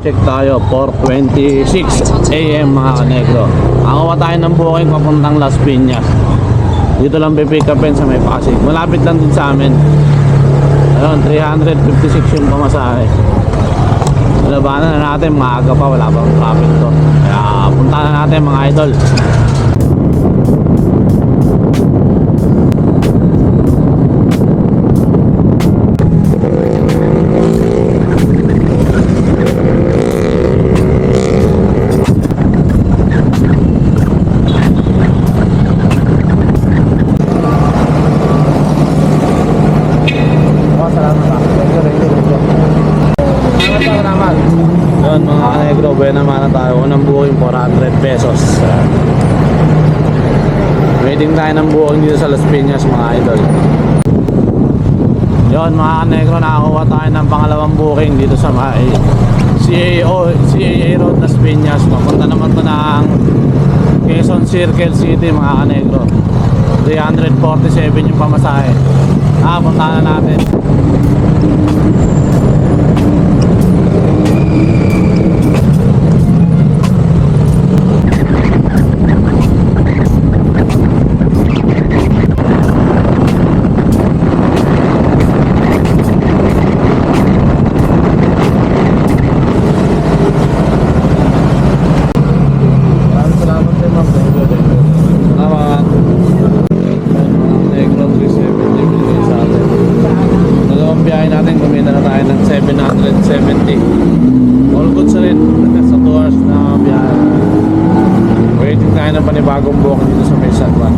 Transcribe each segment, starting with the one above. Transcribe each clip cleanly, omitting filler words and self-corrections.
check tayo, 4:26 AM mga kanegro. Nakakuha tayo ng booking papuntang Las Piñas. Dito lang pipick upin sa may Pasig. Malapit lang din sa amin. Ayun, 356 yung pamasahe. Labanan na natin, maaga pa, wala pang traffic to. Kaya punta na natin mga idol. Yun mga kanegro, buena mana tayo. Unang booking 400 pesos. Waiting tayo ng booking dito sa Las Piñas mga idol. Yun mga kanegro, nakakuha tayo ng pangalawang booking dito sa may CAA Road Las Piñas. Papunta naman to ng Quezon Circle City mga kanegro. 347 yung pamasahe. Punta na natin. Panibagong buhok dito sa may San Juan.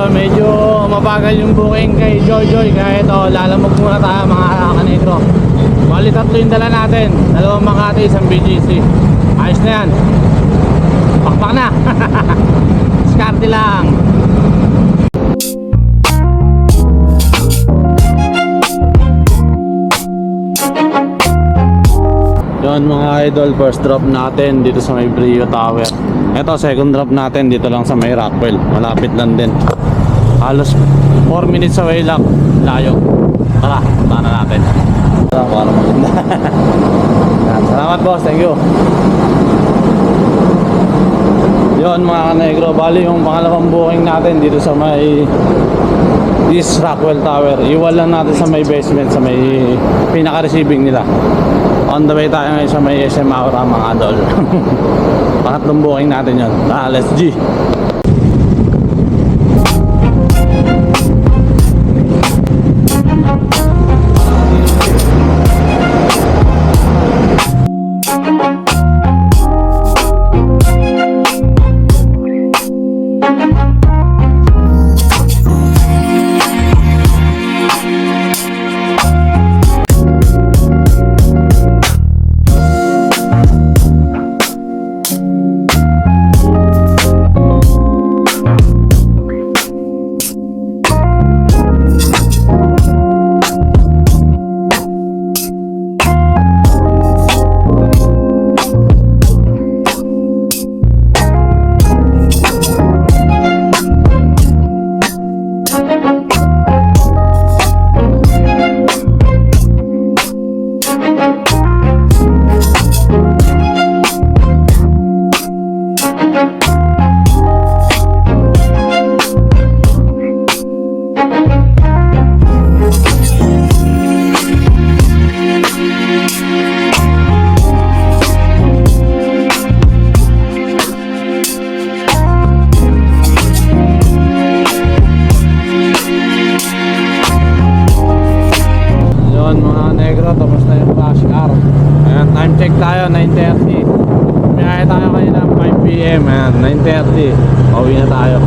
Medyo mabagal yung booking kay Joy, kaya ito lalamog muna tayo mga kanegro. Bali tatlo yung dala natin, dalawang Makati, isang BGC. Ayos na yan, pakpak na. Skarte lang. Yun mga idol, first drop natin dito sa may Brio Tower. Ito second drop natin dito lang sa may Rockwell, malapit lang din. Halos 4 minutes away lang, layo. Tara, punta na natin. Para maganda. Salamat boss, thank you. Yun mga kanegro, bali yung pangalawang booking natin dito sa may East Rockwell Tower. Iwan lang natin sa may basement, sa may pinaka-receiving nila. On the way tayo ngayon sa may SM Aura mga idol. Pangatlong booking natin yun. Let's G. check tayo, 9:30. Biyaya tayo kanina 5 PM, ayan, 9:30. Pauwi na tayo.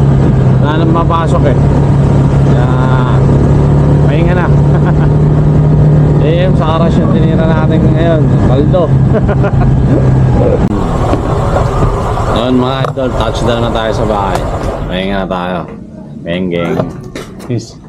Wala nang mapasok eh. Kaya, pahinga na. AM sa oras yung tinira natin ngayon. Paldo. Ngayon mga idol, touchdown na tayo sa bahay. Pahinga na tayo. Beng, geng. Peace.